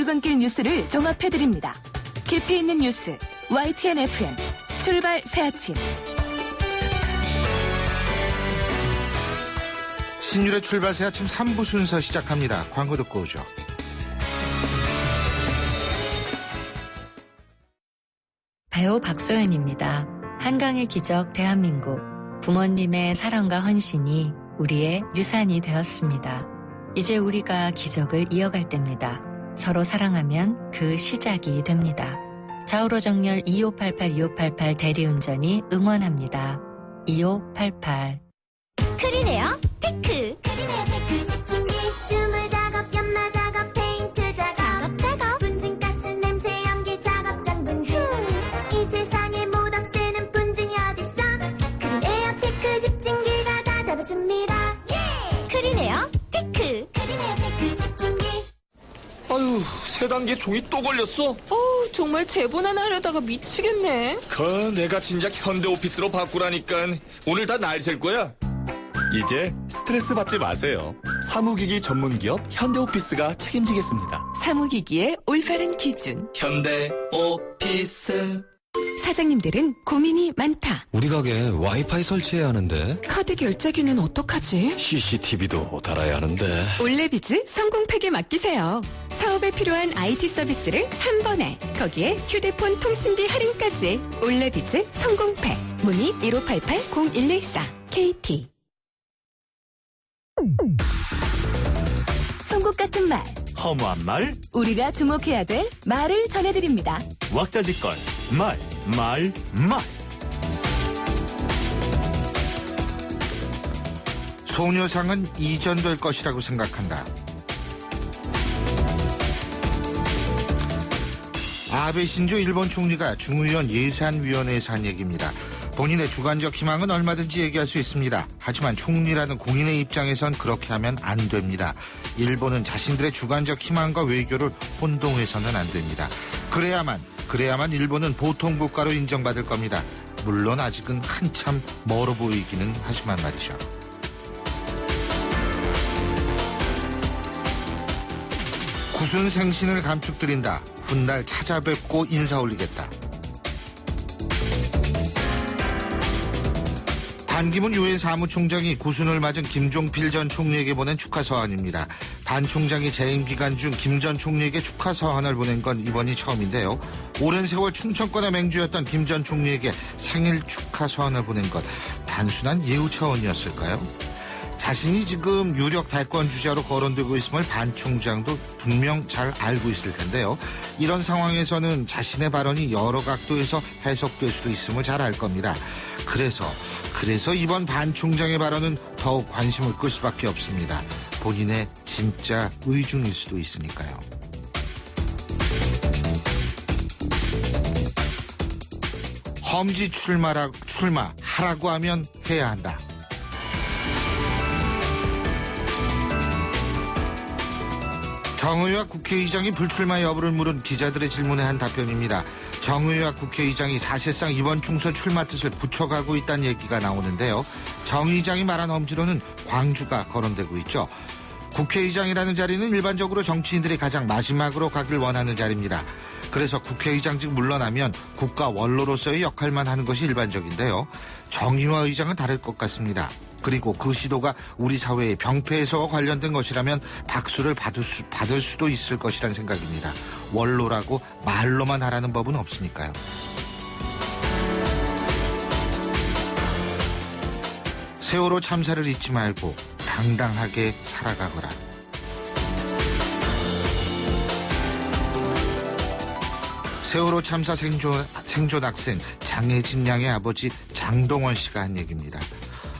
출근길 뉴스를 종합해드립니다. 깊이 있는 뉴스 YTN FM 출발 새아침. 신율의 출발 새아침 3부 순서 시작합니다. 광고 듣고 오죠. 배우 박소연입니다. 한강의 기적 대한민국. 부모님의 사랑과 헌신이 우리의 유산이 되었습니다. 이제 우리가 기적을 이어갈 때입니다. 서로 사랑하면 그 시작이 됩니다. 좌우로 정렬 2588 대리운전이 응원합니다. 2588. 크리네어 테크. 크리네어 테크 집중기 주물 작업 연마 작업 페인트 작업 분진가스 냄새 연기 작업장 분진 이 세상에 못 없애는 분진이 어딨어. 크리네어 테크 집중기가 다 잡아줍니다. 예! 크리네어 테크. 크리네어 테크 집중기. 아유, 세 단계 종이 또 걸렸어. 정말 재본하나 하려다가 미치겠네. 내가 진작 현대오피스로 바꾸라니까. 오늘 다 날 셀 거야. 이제 스트레스 받지 마세요. 사무기기 전문기업 현대오피스가 책임지겠습니다. 사무기기의 올바른 기준. 현대오피스. 사장님들은 고민이 많다. 우리 가게 와이파이 설치해야 하는데 카드 결제기는 어떡하지? CCTV도 달아야 하는데 올레비즈 성공팩에 맡기세요. 사업에 필요한 IT 서비스를 한 번에, 거기에 휴대폰 통신비 할인까지. 올레비즈 성공팩. 문의 1588-0114 KT. 송곳 같은 말, 허무한 말, 우리가 주목해야 될 말을 전해드립니다. 왁자지껄, 말. 소녀상은 이전될 것이라고 생각한다. 아베 신조 일본 총리가 중의원 예산위원회에서 한 얘기입니다. 본인의 주관적 희망은 얼마든지 얘기할 수 있습니다. 하지만 총리라는 공인의 입장에선 그렇게 하면 안 됩니다. 일본은 자신들의 주관적 희망과 외교를 혼동해서는 안 됩니다. 그래야만 일본은 보통 국가로 인정받을 겁니다. 물론 아직은 한참 멀어 보이기는 하지만 말이죠. 구순 생신을 감축드린다. 훗날 찾아뵙고 인사 올리겠다. 반기문 유엔 사무총장이 구순을 맞은 김종필 전 총리에게 보낸 축하 서한입니다. 반 총장이 재임 기간 중 김 전 총리에게 축하 서한을 보낸 건 이번이 처음인데요. 오랜 세월 충청권의 맹주였던 김 전 총리에게 생일 축하 서한을 보낸 것, 단순한 예우 차원이었을까요? 자신이 지금 유력 대권 주자로 거론되고 있음을 반 총장도 분명 잘 알고 있을 텐데요. 이런 상황에서는 자신의 발언이 여러 각도에서 해석될 수도 있음을 잘 알 겁니다. 그래서 이번 반 총장의 발언은 더욱 관심을 끌 수밖에 없습니다. 본인의 진짜 의중일 수도 있으니까요. 험지 출마하라고 하면 해야 한다. 정의학 국회의장이 불출마 여부를 물은 기자들의 질문에 한 답변입니다. 정의학 국회의장이 사실상 이번 총선 출마 뜻을 굳혀가고 있다는 얘기가 나오는데요. 정 의장이 말한 험지로는 광주가 거론되고 있죠. 국회의장이라는 자리는 일반적으로 정치인들이 가장 마지막으로 가길 원하는 자리입니다. 그래서 국회의장직 물러나면 국가 원로로서의 역할만 하는 것이 일반적인데요. 정의화 의장은 다를 것 같습니다. 그리고 그 시도가 우리 사회의 병폐에서 관련된 것이라면 박수를 받을 수도 있을 것이란 생각입니다. 원로라고 말로만 하라는 법은 없으니까요. 세월호 참사를 잊지 말고 당당하게 살아가거라. 세월호 참사 생존 학생 장혜진 양의 아버지 장동원 씨가 한 얘기입니다.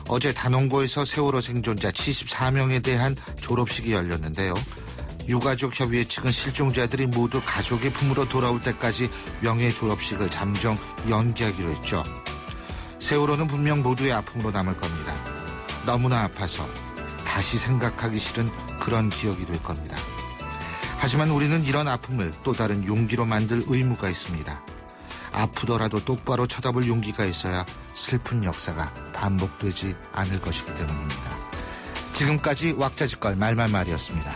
어제 단원고에서 세월호 생존자 74명에 대한 졸업식이 열렸는데요. 유가족 협의회 측은 실종자들이 모두 가족의 품으로 돌아올 때까지 명예 졸업식을 잠정 연기하기로 했죠. 세월호는 분명 모두의 아픔으로 남을 겁니다. 너무나 아파서 다시 생각하기 싫은 그런 기억이 될 겁니다. 하지만 우리는 이런 아픔을 또 다른 용기로 만들 의무가 있습니다. 아프더라도 똑바로 쳐다볼 용기가 있어야 슬픈 역사가 반복되지 않을 것이기 때문입니다. 지금까지 왁자지껄 말말말이었습니다.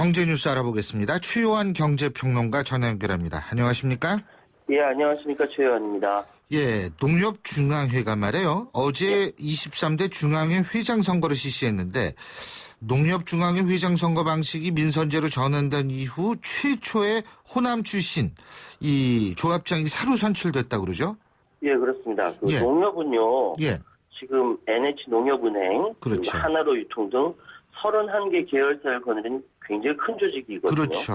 경제 뉴스 알아보겠습니다. 최요한 경제평론가 전화 연결합니다. 안녕하십니까? 예, 안녕하십니까. 최요한입니다. 예, 농협중앙회가 말이에요. 어제 23대 중앙회 회장 선거를 실시했는데 농협중앙회 회장 선거 방식이 민선제로 전환된 이후 최초의 호남 출신 이 조합장이 새로 선출됐다고 그러죠? 예, 그렇습니다. 그 예. 농협은요. 예, 지금 NH농협은행, 그렇죠. 그리고 하나로 유통 등 31개 계열사를 거느린 굉장히 큰 조직이거든요. 그렇죠.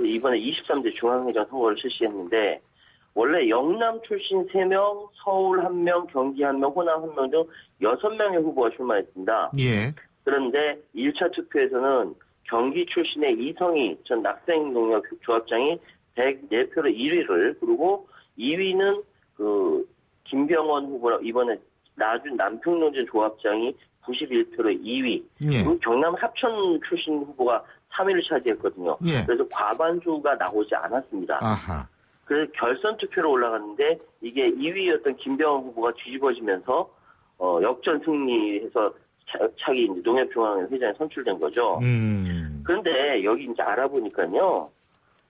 이번에 23대 중앙회장 선거를 실시했는데 원래 영남 출신 3명, 서울 1명, 경기 1명, 호남 1명 등 6명의 후보가 출마했습니다. 예, 그런데 1차 투표에서는 경기 출신의 이성희 전 낙생농협 조합장이 104표로 1위를, 그리고 2위는 그 김병원 후보라 이번에 나준 남평농진 조합장이 91표로 2위. 예, 그리고 경남 합천 출신 후보가 3위를 차지했거든요. 예. 그래서 과반수가 나오지 않았습니다. 아하. 그래서 결선 투표로 올라갔는데 이게 2위였던 김병원 후보가 뒤집어지면서 역전 승리해서 차기 이제 농협중앙회 회장에 선출된 거죠. 그런데 여기 이제 알아보니까요,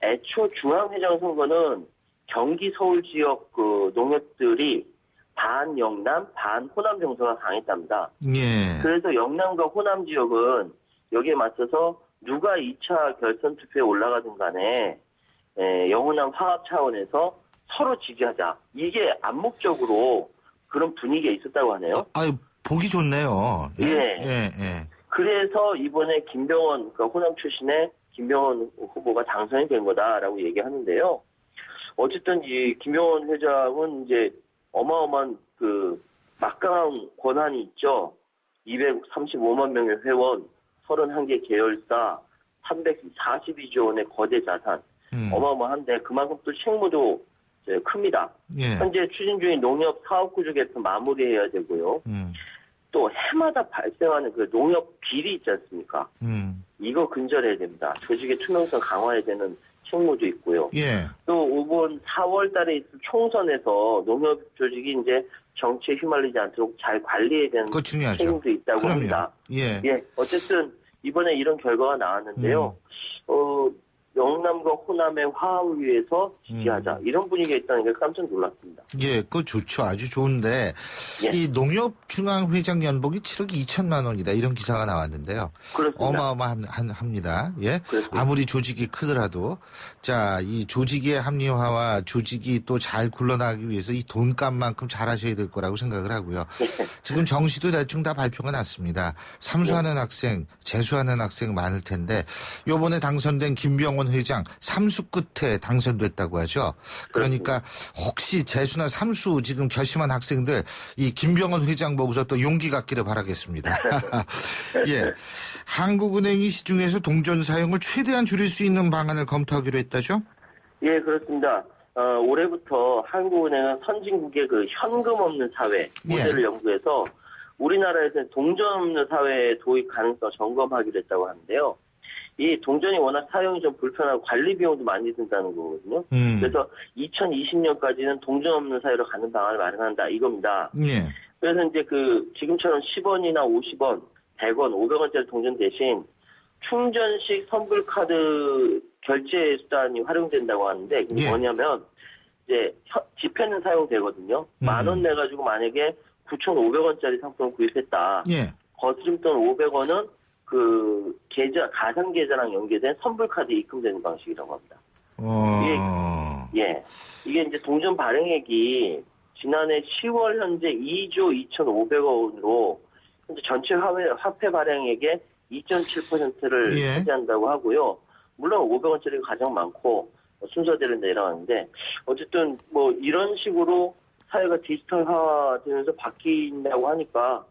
애초 중앙회장 선거는 경기 서울 지역 그 농협들이 반 영남, 반 호남 정서가 강했답니다. 예, 그래서 영남과 호남 지역은 여기에 맞서서 누가 2차 결선 투표에 올라가든 간에 영호남 화합 차원에서 서로 지지하자. 이게 암묵적으로 그런 분위기가 있었다고 하네요. 아유, 보기 좋네요. 예, 예. 예, 예. 그래서 이번에 김병원, 그러니까 호남 출신의 김병원 후보가 당선이 된 거다라고 얘기하는데요. 어쨌든 이 김병원 회장은 이제 어마어마한 그 막강한 권한이 있죠. 235만 명의 회원, 31개 계열사, 342조 원의 거대 자산. 어마어마한데 그만큼 또 책무도 이제 큽니다. 예. 현재 추진 중인 농협 사업 구조 개편 마무리해야 되고요. 또 해마다 발생하는 그 농협 비리 있지 않습니까? 이거 근절해야 됩니다. 조직의 투명성 강화해야 되는 책무도 있고요. 예. 또 이번 4월 달에 있을 총선에서 농협 조직이 이제 정치에 휘말리지 않도록 잘 관리해야 되는 그거 중요하죠. 책임도 있다고 그럼요. 합니다. 예. 예, 어쨌든 이번에 이런 결과가 나왔는데요. 영남과 호남의 화합을 위해서 지지하자. 이런 분위기가 있다는 게 깜짝 놀랐습니다. 예, 그거 좋죠. 아주 좋은데, 예. 이 농협중앙회장 연봉이 7억 2천만 원이다. 이런 기사가 나왔는데요. 그렇습니다. 어마어마합니다. 예. 그렇습니다. 아무리 조직이 크더라도, 자, 이 조직의 합리화와 조직이 또 잘 굴러나가기 위해서 이 돈값만큼 잘하셔야 될 거라고 생각을 하고요. 지금 정시도 대충 다 발표가 났습니다. 삼수하는 학생, 재수하는 학생 많을 텐데, 요번에 당선된 김병원 회장 3수 끝에 당선됐다고 하죠. 그러니까 혹시 재수나 3수 지금 결심한 학생들 이 김병원 회장 보고서 또 용기 갖기를 바라겠습니다. 예, 한국은행이 시중에서 동전 사용을 최대한 줄일 수 있는 방안을 검토하기로 했다죠? 예, 그렇습니다. 올해부터 한국은행은 선진국의 그 현금 없는 사회 모델을 연구해서 우리나라에서 동전 없는 사회 도입 가능성 점검하기로 했다고 하는데요. 이 동전이 워낙 사용이 좀 불편하고 관리 비용도 많이 든다는 거거든요. 그래서 2020년까지는 동전 없는 사회로 가는 방안을 마련한다 이겁니다. 예. 그래서 이제 그 지금처럼 10원이나 50원, 100원, 500원짜리 동전 대신 충전식 선불카드 결제 수단이 활용된다고 하는데 그게 뭐냐면 이제 지폐는 사용되거든요. 10,000원 내가지고 만약에 9,500원짜리 상품을 구입했다. 예. 거스름돈 500원은 그 계좌, 가상 계좌랑 연계된 선불카드에 입금되는 방식이라고 합니다. 이게 이제 동전 발행액이 지난해 10월 현재 2조 2,500원으로 현재 전체 화폐 발행액의 2.7%를 차지한다고 하고요. 물론 500원짜리가 가장 많고 순서대로 내려가는데 어쨌든 뭐 이런 식으로 사회가 디지털화되면서 바뀐다고 하니까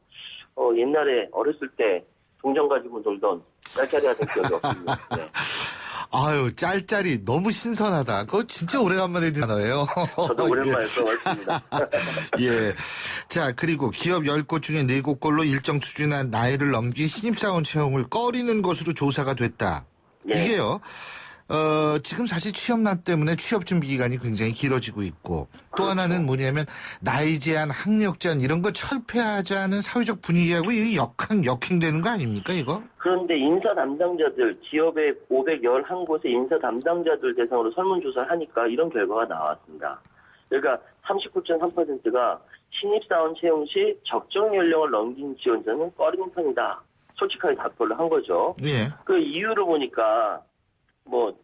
옛날에 어렸을 때 동전 가지고 놀던 짤짤이 하던 기억이 없습니다. 네. 아유, 짤짤이 너무 신선하다. 그거 진짜 오래간만에 듣는 단어예요. 저도 오랜만에 써봤습니다. 예. 자, 그리고 기업 10곳 중에 4곳꼴로 일정 수준의 나이를 넘긴 신입사원 채용을 꺼리는 것으로 조사가 됐다. 예. 이게요. 지금 사실 취업난 때문에 취업 준비 기간이 굉장히 길어지고 있고 또 하나는 뭐냐면 나이 제한, 학력 제한 이런 거 철폐하자는 사회적 분위기하고 이 역행되는 거 아닙니까 이거? 그런데 인사 담당자들, 지역의 511곳의 인사 담당자들 대상으로 설문조사를 하니까 이런 결과가 나왔습니다. 그러니까 39.3%가 신입사원 채용 시 적정 연령을 넘긴 지원자는 꺼리는 편이다. 솔직하게 답변을 한 거죠. 예. 그 이유를 보니까 뭐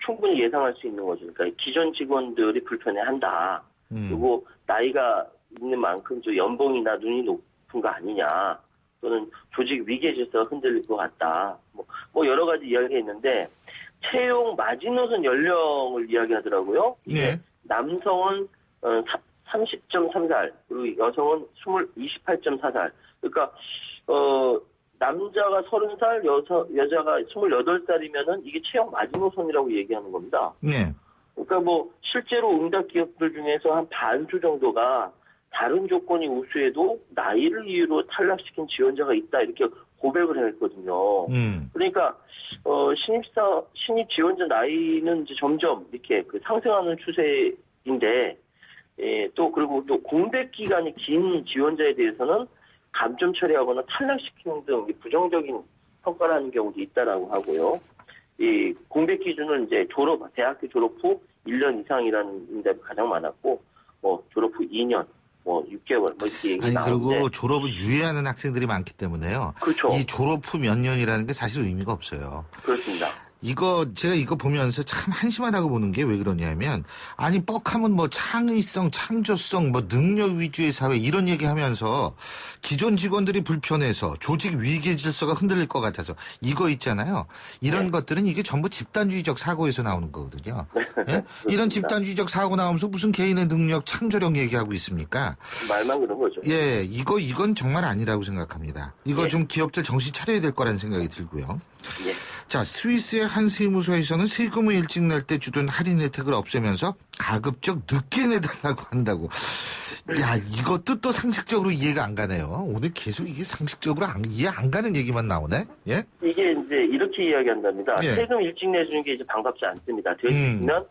충분히 예상할 수 있는 거죠. 그러니까 기존 직원들이 불편해한다. 그리고 나이가 있는 만큼 좀 연봉이나 눈이 높은 거 아니냐. 또는 조직 위계 질서가 흔들릴 것 같다. 뭐 여러 가지 이야기가 있는데 채용 마지노선 연령을 이야기하더라고요. 이게 네. 남성은 30.3살 그리고 여성은 28.4살. 그러니까 남자가 30살, 여자가 28살이면은 이게 채용 마지노선이라고 얘기하는 겁니다. 네. 그러니까 뭐 실제로 응답 기업들 중에서 한 반수 정도가 다른 조건이 우수해도 나이를 이유로 탈락시킨 지원자가 있다 이렇게 고백을 했거든요. 그러니까 신입 지원자 나이는 이제 점점 이렇게 상승하는 추세인데 또 그리고 또 공백 기간이 긴 지원자에 대해서는 감점 처리하거나 탈락시키는 등 부정적인 평가를 하는 경우도 있다라고 하고요. 이 공백 기준은 이제 대학교 졸업 후 1년 이상이라는 응답이 가장 많았고, 뭐 졸업 후 2년, 뭐 6개월, 뭐 이렇게 얘기 나오는데. 그리고 졸업을 유예하는 학생들이 많기 때문에요. 그렇죠. 이 졸업 후 몇 년이라는 게 사실 의미가 없어요. 그렇습니다. 제가 이거 보면서 참 한심하다고 보는 게 왜 그러냐면, 아니, 뻑하면 뭐 창의성, 창조성, 뭐 능력 위주의 사회 이런 얘기 하면서 기존 직원들이 불편해서 조직 위계 질서가 흔들릴 것 같아서 이거 있잖아요. 이런 것들은 이게 전부 집단주의적 사고에서 나오는 거거든요. 예? 이런 집단주의적 사고 나오면서 무슨 개인의 능력, 창조력 얘기하고 있습니까? 말만 그런 거죠. 예, 이건 정말 아니라고 생각합니다. 이거 좀 기업들 정신 차려야 될 거라는 생각이 들고요. 자, 스위스의 한 세무서에서는 세금을 일찍 낼 때 주던 할인 혜택을 없애면서 가급적 늦게 내달라고 한다고. 야, 이것도 또 상식적으로 이해가 안 가네요. 오늘 계속 이게 상식적으로 이해 안 가는 얘기만 나오네? 예? 이게 이제 이렇게 이야기한답니다. 예. 세금 일찍 내주는 게 이제 반갑지 않습니다. 되시면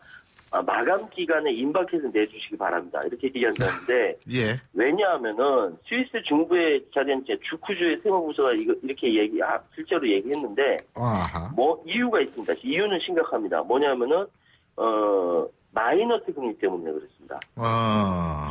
마감 기간에 임박해서 내주시기 바랍니다. 이렇게 얘기한다는데 예. 왜냐하면은 스위스 중부에 자리한 주쿠주의 세무부서가 이렇게 실제로 얘기했는데 아하. 뭐 이유가 있습니다. 이유는 심각합니다. 뭐냐면은 마이너스 금리 때문에 그렇습니다.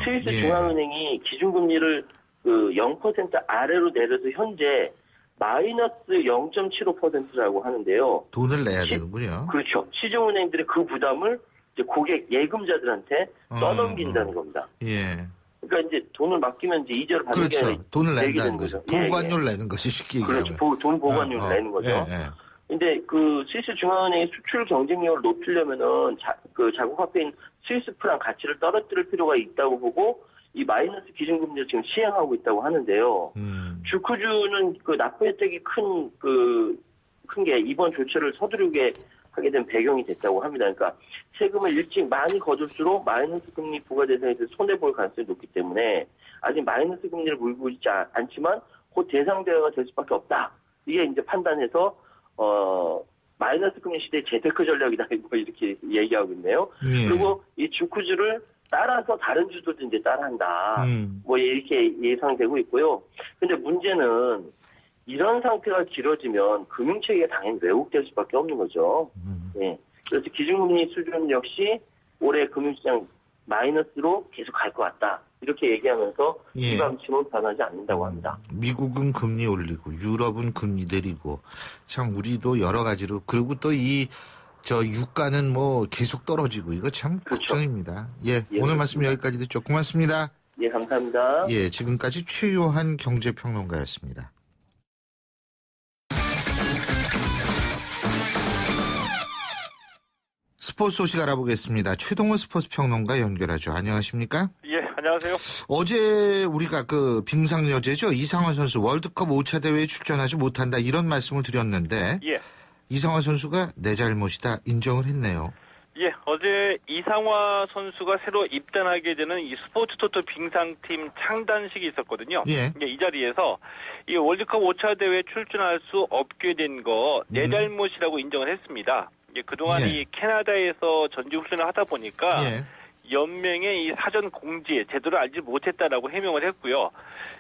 스위스 중앙은행이 기준금리를 0% 아래로 내려서 현재 마이너스 0.75%라고 하는데요. 돈을 내야 되는군요. 그렇죠. 시중은행들의 그 부담을 이제 고객 예금자들한테 떠넘긴다는 겁니다. 예. 그러니까 이제 돈을 맡기면 이제 이자를 받는 게 그렇죠. 돈을 내게 낸다는 되는 거죠. 거죠. 보관료를 내는 것이 쉽게 얘기하면. 그렇죠. 돈 보관료를 내는 거죠. 근데 그 스위스 중앙은행의 수출 경쟁력을 높이려면은 자국 화폐인 스위스 프랑 가치를 떨어뜨릴 필요가 있다고 보고 이 마이너스 기준금리를 지금 시행하고 있다고 하는데요. 주쿠주는 그 납부 혜택이 큰 게 이번 조처를 서두르게 하게 된 배경이 됐다고 합니다. 그러니까 세금을 일찍 많이 거둘수록 마이너스 금리 부과 대상에서 손해볼 가능성이 높기 때문에 아직 마이너스 금리를 물고 있지 않지만 곧 대상 대화가 될 수밖에 없다. 이게 이제 판단해서 마이너스 금리 시대의 재테크 전략이다 뭐 이렇게 얘기하고 있네요. 그리고 이 주쿠주를 따라서 다른 주들도 이제 따라한다. 뭐 이렇게 예상되고 있고요. 근데 문제는 이런 상태가 길어지면 금융체계가 당연히 왜곡될 수밖에 없는 거죠. 예. 그래서 기준금리 수준 역시 올해 금융시장 마이너스로 계속 갈 것 같다. 이렇게 얘기하면서 이 방침은 변하지 않는다고 합니다. 미국은 금리 올리고 유럽은 금리 내리고 참 우리도 여러 가지로 그리고 또 유가는 뭐 계속 떨어지고 이거 참 걱정입니다. 예, 오늘 말씀 여기까지 듣죠. 고맙습니다. 예, 감사합니다. 예, 지금까지 최요한 경제평론가였습니다. 스포츠 소식 알아보겠습니다. 최동원 스포츠 평론가 연결하죠. 안녕하십니까? 예, 안녕하세요. 어제 우리가 빙상 여제죠. 이상화 선수 월드컵 5차 대회에 출전하지 못한다 이런 말씀을 드렸는데 예. 이상화 선수가 내 잘못이다 인정을 했네요. 예, 어제 이상화 선수가 새로 입단하게 되는 이 스포츠토토 빙상팀 창단식이 있었거든요. 예. 이 자리에서 이 월드컵 5차 대회에 출전할 수 없게 된 거 내 잘못이라고 인정을 했습니다. 그동안 예. 이 캐나다에서 전지훈련을 하다 보니까 예. 연맹의 이 사전 공지 제도를 알지 못했다라고 해명을 했고요.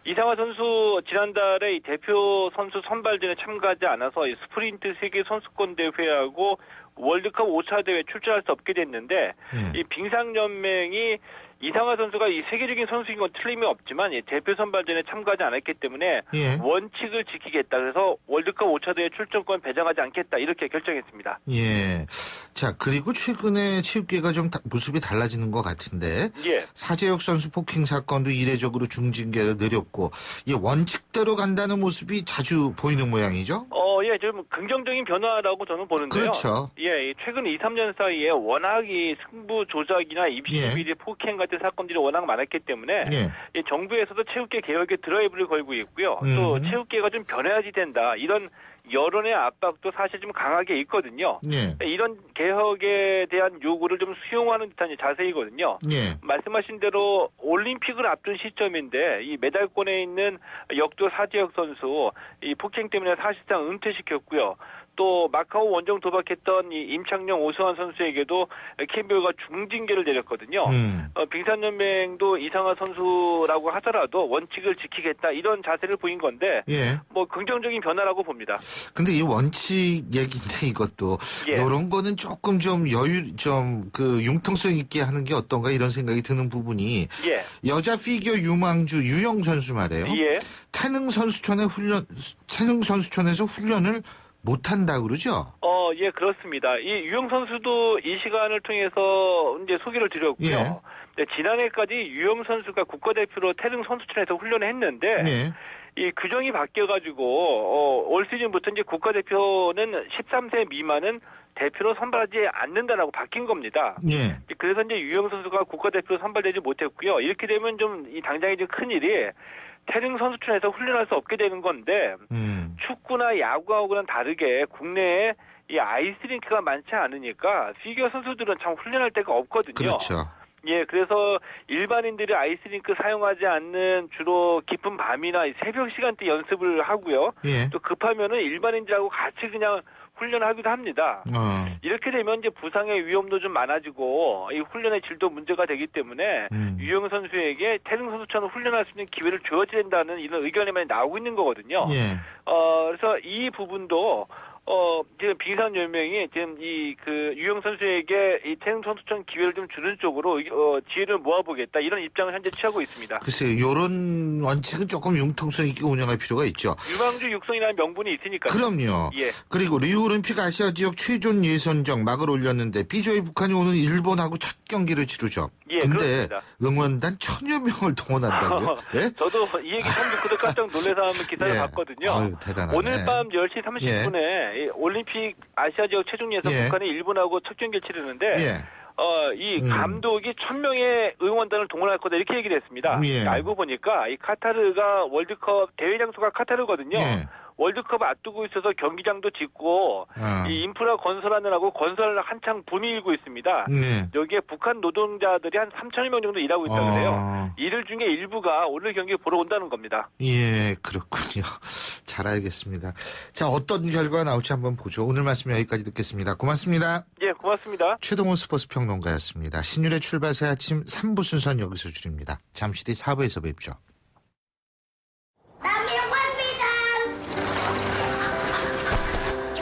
이상화 선수 지난달에 이 대표 선수 선발전에 참가하지 않아서 이 스프린트 세계 선수권 대회하고 월드컵 5차 대회 출전할 수 없게 됐는데 이 빙상연맹이 이상화 선수가 이 세계적인 선수인 건 틀림이 없지만 대표 선발전에 참가하지 않았기 때문에 원칙을 지키겠다. 그래서 월드컵 5차 대회 출전권 배정하지 않겠다. 이렇게 결정했습니다. 예. 자, 그리고 최근에 체육계가 좀 모습이 달라지는 것 같은데 사재혁 선수 폭행 사건도 이례적으로 중징계를 내렸고 이 원칙대로 간다는 모습이 자주 보이는 모양이죠? 예, 좀 긍정적인 변화라고 저는 보는데요. 그렇죠. 예, 최근 2, 3년 사이에 워낙 이 승부 조작이나 입시 비리 폭행 같은 사건들이 워낙 많았기 때문에 이 정부에서도 체육계 개혁에 드라이브를 걸고 있고요. 또 체육계가 좀 변해야지 된다. 이런 여론의 압박도 사실 좀 강하게 있거든요. 이런 개혁에 대한 요구를 좀 수용하는 듯한 자세이거든요. 말씀하신 대로 올림픽을 앞둔 시점인데 이 메달권에 있는 역도 사재혁 선수 이 폭행 때문에 사실상 은퇴시켰고요. 또 마카오 원정 도박했던 이 임창용 오수환 선수에게도 KBO가 중징계를 내렸거든요. 빙산연맹도 이상화 선수라고 하더라도 원칙을 지키겠다 이런 자세를 보인 건데 뭐 긍정적인 변화라고 봅니다. 근데 이 원칙 얘기인데 이것도 이런 거는 조금 좀 그 융통성 있게 하는 게 어떤가 이런 생각이 드는 부분이 여자 피겨 유망주 유영 선수 말이에요. 태능 선수촌에서 훈련을 못한다 그러죠? 예, 그렇습니다. 이 유영 선수도 이 시간을 통해서 이제 소개를 드렸고요. 지난해까지 유영 선수가 국가대표로 태릉 선수촌에서 훈련을 했는데 이 규정이 바뀌어가지고 올 시즌부터 이제 국가대표는 13세 미만은 대표로 선발하지 않는다라고 바뀐 겁니다. 그래서 이제 유영 선수가 국가대표로 선발되지 못했고요. 이렇게 되면 좀 이 당장에 좀 큰 일이 태릉 선수촌에서 훈련할 수 없게 되는 건데 축구나 야구하고는 다르게 국내에 이 아이스링크가 많지 않으니까 피겨 선수들은 참 훈련할 데가 없거든요. 그렇죠. 예, 그래서 일반인들이 아이스링크 사용하지 않는 주로 깊은 밤이나 새벽 시간대 연습을 하고요. 또 급하면은 일반인들하고 같이 그냥 훈련하기도 합니다. 이렇게 되면 이제 부상의 위험도 좀 많아지고 이 훈련의 질도 문제가 되기 때문에 유영 선수에게 태릉 선수처럼 훈련할 수 있는 기회를 줘야 된다는 이런 의견이 많이 나오고 있는 거거든요. 그래서 이 부분도 지금 빙상연맹이 지금 유영 선수에게 이 태릉 선수촌 기회를 좀 주는 쪽으로 지혜를 모아보겠다 이런 입장을 현재 취하고 있습니다. 글쎄요, 이런 원칙은 조금 융통성 있게 운영할 필요가 있죠. 유망주 육성이라는 명분이 있으니까요. 그럼요. 그리고 리우올림픽 아시아 지역 최종 예선정 막을 올렸는데 B조의 북한이 오늘 일본하고 첫 경기를 치르죠. 근데 그렇습니다. 응원단 1000여 명을 동원한다고요? 저도 이 얘기 처음 듣고도 깜짝 놀라서 한번 기사를 봤거든요. 아유, 대단하네. 오늘 밤 10시 30분에 올림픽 아시아 지역 최종 예선 북한이 일본하고 첫 경기를 치르는데 이 감독이 1000명의 응원단을 동원할 거다 이렇게 얘기를 했습니다. 알고 보니까 이 카타르가 월드컵 대회 장소가 카타르거든요. 월드컵 앞두고 있어서 경기장도 짓고 이 인프라 건설하느라고 건설 한창 붐이 일고 있습니다. 여기에 북한 노동자들이 한 3,000여 명 정도 일하고 있다고 그래요. 이들 중에 일부가 오늘 경기 보러 온다는 겁니다. 예, 그렇군요. 잘 알겠습니다. 자, 어떤 결과가 나올지 한번 보죠. 오늘 말씀 여기까지 듣겠습니다. 고맙습니다. 예, 고맙습니다. 최동훈 스포츠 평론가였습니다. 신율의 출발 새 아침 3부 순서는 여기서 줄입니다. 잠시 뒤 4부에서 뵙죠.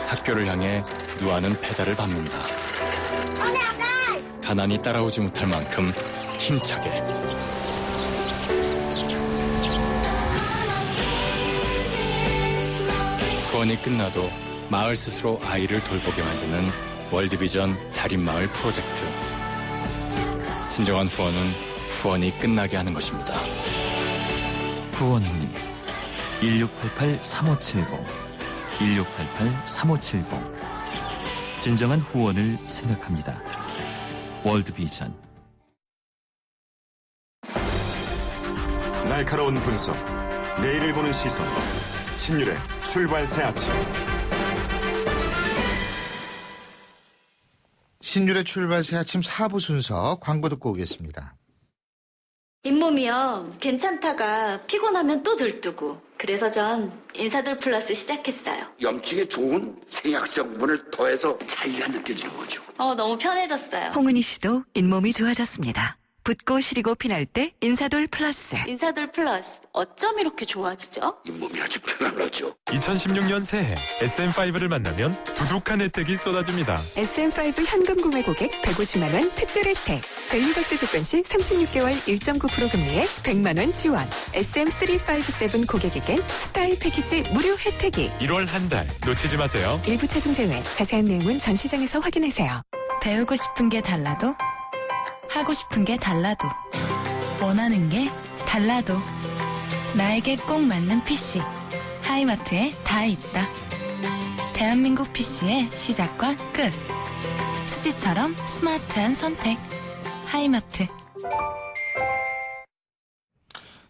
학교를 향해 누아는 페달을 밟는다. 가난이 따라오지 못할 만큼 힘차게. 후원이 끝나도 마을 스스로 아이를 돌보게 만드는 월드비전 자립마을 프로젝트. 진정한 후원은 후원이 끝나게 하는 것입니다. 후원 문의 1688-3570 1688-3570 진정한 후원을 생각합니다. 월드비전. 날카로운 분석, 내일을 보는 시선, 신율의 출발 새 아침. 신율의 출발 새 아침 4부 순서 광고 듣고 오겠습니다. 잇몸이요. 괜찮다가 피곤하면 또 들뜨고. 그래서 전 인사돌 플러스 시작했어요. 염증에 좋은 생약 성분을 더해서 차이가 느껴지는 거죠. 너무 편해졌어요. 홍은희 씨도 잇몸이 좋아졌습니다. 붓고 시리고 피날 때 인사돌 플러스. 인사돌 플러스. 어쩜 이렇게 좋아지죠? 잇몸이 아주 편안하죠. 2016년 새해 SM5를 만나면 두둑한 혜택이 쏟아집니다. SM5 현금 구매 고객 150만 원 특별 혜택. 밸류박스 조건 시 36개월 1.9% 금리에 100만 원 지원. SM357 고객에겐 스타일 패키지 무료 혜택이. 1월 한 달 놓치지 마세요. 일부 체중 제외. 자세한 내용은 전 시장에서 확인하세요. 배우고 싶은 게 달라도 하고 싶은 게 달라도 원하는 게 달라도 나에게 꼭 맞는 PC 하이마트에 다 있다. 대한민국 PC의 시작과 끝. 수지처럼 스마트한 선택 하이마트.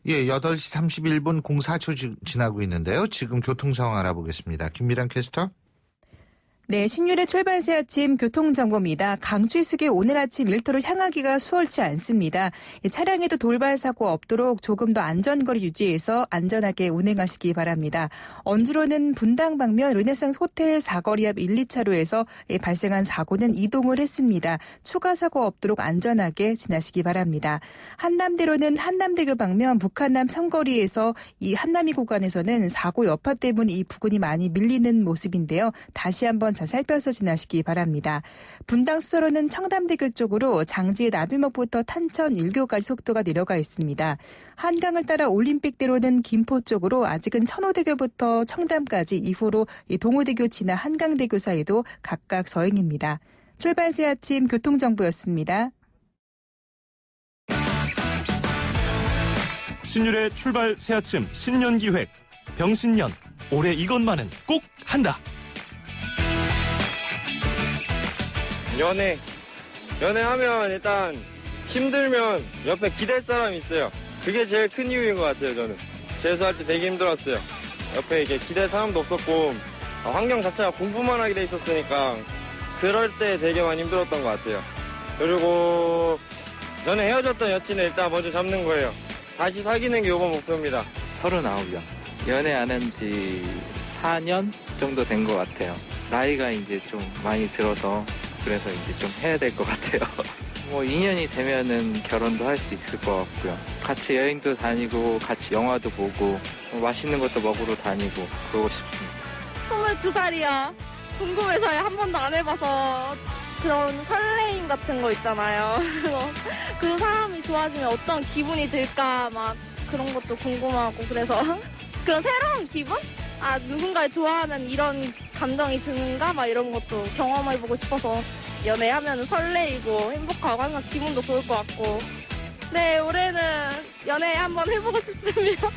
예, 8시 31분 04초 지나고 있는데요. 지금 교통 상황 알아보겠습니다. 김미란 캐스터. 네, 신율의 출발새 아침 교통정보입니다. 강추위숙이 오늘 아침 일터를 향하기가 수월치 않습니다. 차량에도 돌발 사고 없도록 조금 더 안전거리 유지해서 안전하게 운행하시기 바랍니다. 언주로는 분당 방면 르네상스 호텔 사거리 앞 1, 2차로에서 발생한 사고는 이동을 했습니다. 추가 사고 없도록 안전하게 지나시기 바랍니다. 한남대로는 한남대교 방면 북한남 삼거리에서 이 한남이 구간에서는 사고 여파 때문에 이 부근이 많이 밀리는 모습인데요. 다시 한번 잘 살펴서 지나시기 바랍니다. 분당 수서로는 청담대교 쪽으로 장지의 나비목부터 탄천 1교까지 속도가 내려가 있습니다. 한강을 따라 올림픽대로는 김포 쪽으로 아직은 천호대교부터 청담까지 이후로 동호대교 지나 한강대교 사이도 각각 서행입니다. 출발새 아침 교통정보였습니다. 신율의 출발 새아침 신년기획 병신년 올해 이것만은 꼭 한다. 연애하면 일단 힘들면 옆에 기댈 사람이 있어요. 그게 제일 큰 이유인 것 같아요. 저는 재수할 때 되게 힘들었어요. 옆에 이게 기댈 사람도 없었고 환경 자체가 공부만 하게 돼 있었으니까 그럴 때 되게 많이 힘들었던 것 같아요. 그리고 저는 헤어졌던 여친을 일단 먼저 잡는 거예요. 다시 사귀는 게 이번 목표입니다. 39요. 연애 안 한 지 4년 정도 된 것 같아요. 나이가 이제 좀 많이 들어서 그래서 이제 좀 해야 될 것 같아요. 뭐 2년이 되면은 결혼도 할 수 있을 것 같고요. 같이 여행도 다니고 같이 영화도 보고 맛있는 것도 먹으러 다니고 그러고 싶습니다. 22살이야. 궁금해서 한 번도 안 해봐서 그런 설레임 같은 거 있잖아요. 그 사람이 좋아지면 어떤 기분이 들까 막 그런 것도 궁금하고 그래서 그런 새로운 기분? 누군가를 좋아하면 이런 감정이 드는가? 막 이런 것도 경험해보고 싶어서 연애하면 설레이고 행복하고 항상 기분도 좋을 것 같고 네, 올해는 연애 한번 해보고 싶습니다.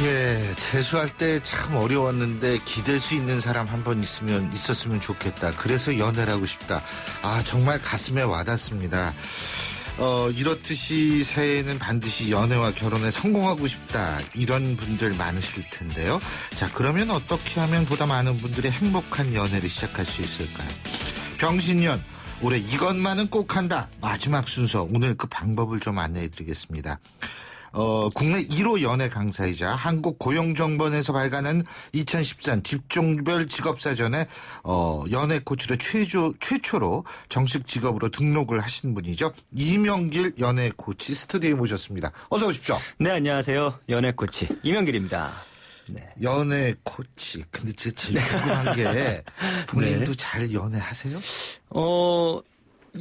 예, 재수할 때 참 어려웠는데 기댈 수 있는 사람 한 번 있었으면 좋겠다. 그래서 연애를 하고 싶다. 정말 가슴에 와닿습니다. 이렇듯이 새해에는 반드시 연애와 결혼에 성공하고 싶다. 이런 분들 많으실 텐데요. 자, 그러면 어떻게 하면 보다 많은 분들이 행복한 연애를 시작할 수 있을까요? 병신년, 올해 이것만은 꼭 한다. 마지막 순서, 오늘 그 방법을 좀 안내해 드리겠습니다. 국내 1호 연애 강사이자 한국고용정보원에서 발간한 2013 직종별 직업사전에 연애 코치로 최초로 정식 직업으로 등록을 하신 분이죠. 이명길 연애 코치 스튜디오에 모셨습니다. 어서 오십시오. 네, 안녕하세요. 연애 코치 이명길입니다. 네. 연애 코치. 근데 제일 궁금한 게 본인도 네. 잘 연애하세요?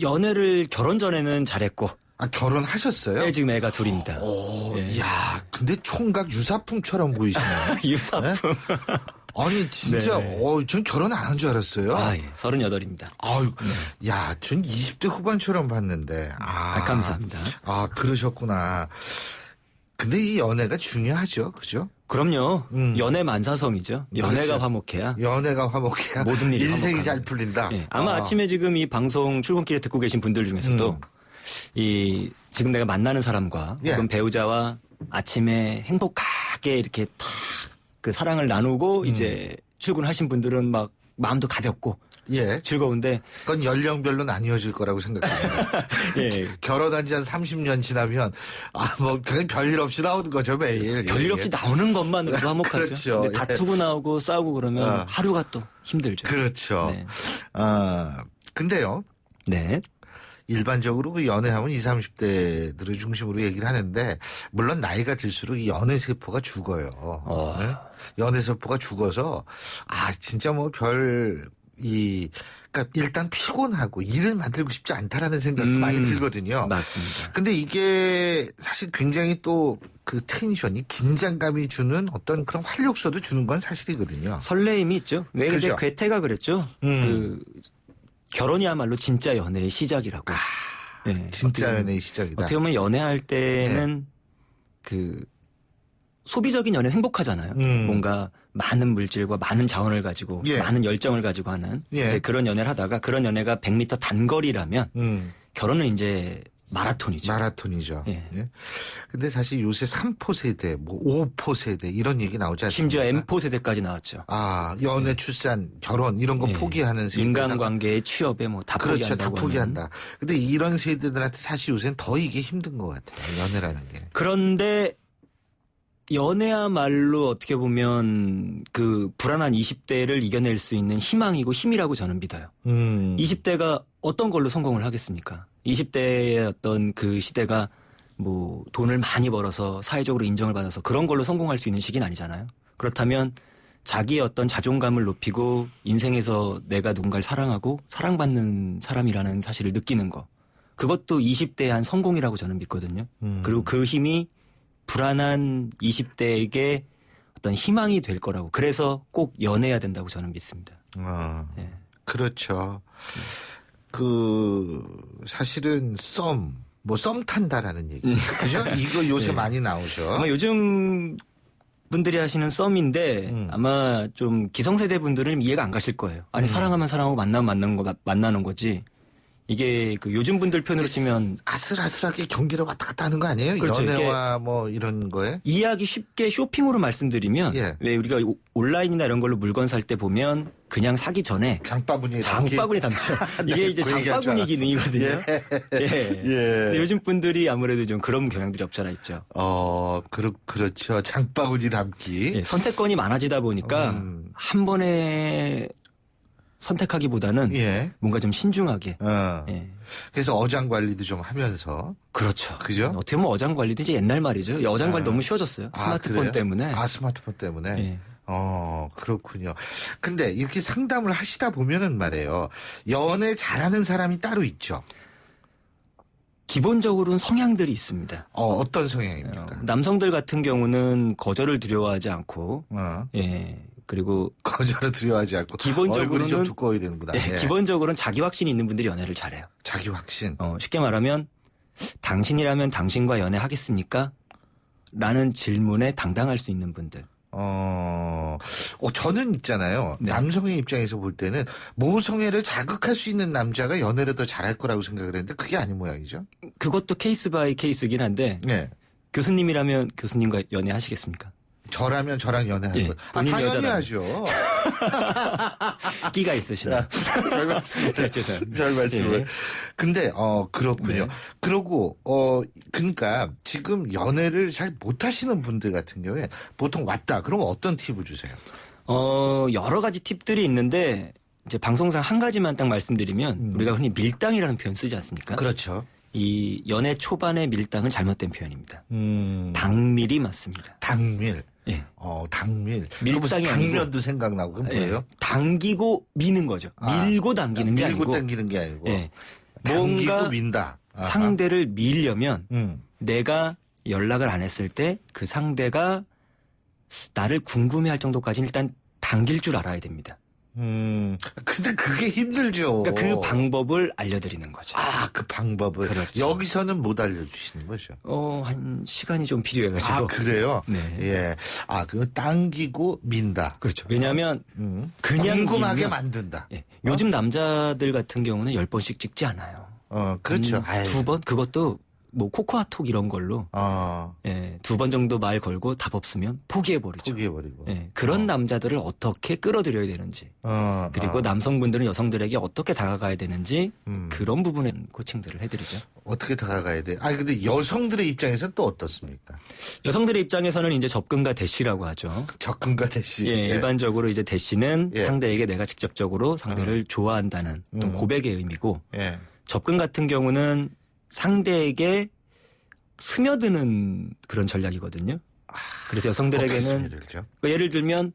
연애를 결혼 전에는 잘했고. 결혼하셨어요? 네, 지금 애가 둘입니다. 네. 야, 근데 총각 유사품처럼 보이시네요. 유사품. 네? 아니, 진짜, 전 결혼 안 한 줄 알았어요. 예, 38입니다. 야, 전 20대 후반처럼 봤는데. 감사합니다. 그러셨구나. 근데 이 연애가 중요하죠, 그죠? 그럼요. 연애 만사성이죠. 연애가 화목해야. 연애가 화목해야. 모든 일이 인생이 화목합니다. 잘 풀린다. 예, 아마 아침에 지금 이 방송 출근길에 듣고 계신 분들 중에서도 지금 내가 만나는 사람과 혹은 배우자와 아침에 행복하게 이렇게 탁 그 사랑을 나누고 이제 출근하신 분들은 막 마음도 가볍고 예. 즐거운데 그건 연령별로 나뉘어질 거라고 생각합니다. 예. 결혼한 지 한 30년 지나면 뭐 그냥 별일 없이 나오는 거죠 매일. 별일 없이 나오는 것만으로도 화목하죠. 그렇죠. 근데 다투고 나오고 싸우고 그러면 하루가 또 힘들죠. 그렇죠. 네. 근데요. 네. 일반적으로 그 연애하면 20, 30대들을 중심으로 얘기를 하는데 물론 나이가 들수록 이 연애 세포가 죽어요. 네? 연애 세포가 죽어서 진짜 뭐 그러니까 일단 피곤하고 일을 만들고 싶지 않다라는 생각도 많이 들거든요. 맞습니다. 근데 이게 사실 굉장히 또 그 텐션이 긴장감이 주는 어떤 그런 활력소도 주는 건 사실이거든요. 설레임이 있죠. 왜 근데 그죠? 괴테가 그랬죠. 그 결혼이야말로 진짜 연애의 시작이라고. 네. 진짜 연애의 시작이다. 어떻게 보면 연애할 때는 그 소비적인 연애는 행복하잖아요. 뭔가 많은 물질과 많은 자원을 가지고 많은 열정을 가지고 하는 이제 그런 연애를 하다가 그런 연애가 100m 단거리라면 결혼은 이제 마라톤이죠. 마라톤이죠. 예. 근데 사실 요새 3포 세대, 뭐 5포 세대 이런 얘기 나오지 않습니까? 심지어 M포 세대까지 나왔죠. 연애, 출산, 결혼 이런 거 포기하는 세대. 인간관계, 취업에 뭐 다 그렇죠. 포기한다고 다 포기한다. 근데 이런 세대들한테 사실 요새는 더 이게 힘든 것 같아요. 연애라는 게. 그런데 연애야말로 어떻게 보면 그 불안한 20대를 이겨낼 수 있는 희망이고 힘이라고 저는 믿어요. 20대가 어떤 걸로 성공을 하겠습니까? 20대의 어떤 그 시대가 뭐 돈을 많이 벌어서 사회적으로 인정을 받아서 그런 걸로 성공할 수 있는 시기는 아니잖아요. 그렇다면 자기의 어떤 자존감을 높이고 인생에서 내가 누군가를 사랑하고 사랑받는 사람이라는 사실을 느끼는 거. 그것도 20대의 한 성공이라고 저는 믿거든요. 그리고 그 힘이 불안한 20대에게 어떤 희망이 될 거라고. 그래서 꼭 연애해야 된다고 저는 믿습니다. 그렇죠. 사실은 썸 탄다라는 얘기. 그죠? 이거 요새 많이 나오죠. 아마 요즘 분들이 하시는 썸인데 아마 좀 기성세대 분들은 이해가 안 가실 거예요. 아니 사랑하면 사랑하고 만나면 만나는 거지. 이게 그 요즘 분들 표현으로 치면 아슬아슬하게 경기를 왔다 갔다 하는 거 아니에요? 그렇죠. 연애와 뭐 이런 거에? 이해하기 쉽게 쇼핑으로 말씀드리면 왜 우리가 온라인이나 이런 걸로 물건 살 때 보면 그냥 사기 전에 장바구니에 담죠. 이게 이제 장바구니 기능이거든요. 근데 요즘 분들이 아무래도 좀 그런 경향들이 없잖아 있죠. 그렇죠. 장바구니 담기. 선택권이 많아지다 보니까 한 번에 선택하기보다는 뭔가 좀 신중하게. 그래서 어장 관리도 좀 하면서. 그렇죠. 그죠? 어떻게 보면 어장 관리도 이제 옛날 말이죠. 어장 관리 너무 쉬워졌어요. 스마트폰 때문에. 스마트폰 때문에. 그렇군요. 근데 이렇게 상담을 하시다 보면은 말이에요. 연애 잘하는 사람이 따로 있죠. 기본적으로는 성향들이 있습니다. 어떤 성향입니까? 남성들 같은 경우는 거절을 두려워하지 않고, 그리고 거절을 두려워하지 않고 기본적으로는 좀 두꺼워야 되는구나. 기본적으로는 자기 확신이 있는 분들이 연애를 잘해요. 자기 확신. 쉽게 말하면 당신이라면 당신과 연애하겠습니까? 라는 질문에 당당할 수 있는 분들. 저는 있잖아요. 남성의 입장에서 볼 때는 모성애를 자극할 수 있는 남자가 연애를 더 잘할 거라고 생각을 했는데 그게 아닌 모양이죠. 그것도 케이스 바이 케이스긴 한데 교수님이라면 교수님과 연애하시겠습니까? 저라면 저랑 연애하는 거. 당연히 여자라면. 하죠. 끼가 있으시다. 별 말씀을. 별 말씀을. 근데 그렇군요. 그러고 그러니까 지금 연애를 잘 못하시는 분들 같은 경우에 보통 왔다. 그러면 어떤 팁을 주세요? 여러 가지 팁들이 있는데 이제 방송상 한 가지만 딱 말씀드리면 우리가 흔히 밀당이라는 표현 쓰지 않습니까? 그렇죠. 이 연애 초반의 밀당은 잘못된 표현입니다. 당밀이 맞습니다. 당밀. 당밀. 밀당이 당면도 생각나고 그건 뭐예요? 당기고 미는 거죠. 밀고 당기는 게 아니고. 밀고 당기는 게 아니고. 뭔가 민다. 상대를 밀려면 내가 연락을 안 했을 때 그 상대가 나를 궁금해할 정도까지는 일단 당길 줄 알아야 됩니다. 근데 그게 힘들죠. 그러니까 그 방법을 알려드리는 거죠. 그 방법을. 그렇죠. 여기서는 못 알려주시는 거죠. 한 시간이 좀 필요해가지고. 그래요? 네. 그거 당기고 민다. 그렇죠. 왜냐하면 그냥 궁금하게 밀면, 만든다. 요즘 남자들 같은 경우는 10번씩 찍지 않아요. 그렇죠. 2번? 그것도 뭐 코코아톡 이런 걸로 예, 2번 정도 말 걸고 답 없으면 포기해버리죠. 예, 그런 남자들을 어떻게 끌어들여야 되는지 그리고 남성분들은 여성들에게 어떻게 다가가야 되는지 그런 부분에 코칭들을 해드리죠. 어떻게 다가가야 돼? 아니 근데 여성들의 입장에서는 또 어떻습니까? 여성들의 입장에서는 이제 접근과 대시라고 하죠. 접근과 대시. 예, 예. 일반적으로 이제 대시는 예. 상대에게 내가 직접적으로 상대를 좋아한다는 어떤 고백의 의미고 예. 접근 같은 경우는 상대에게 스며드는 그런 전략이거든요. 그래서 여성들에게는 그러니까 예를 들면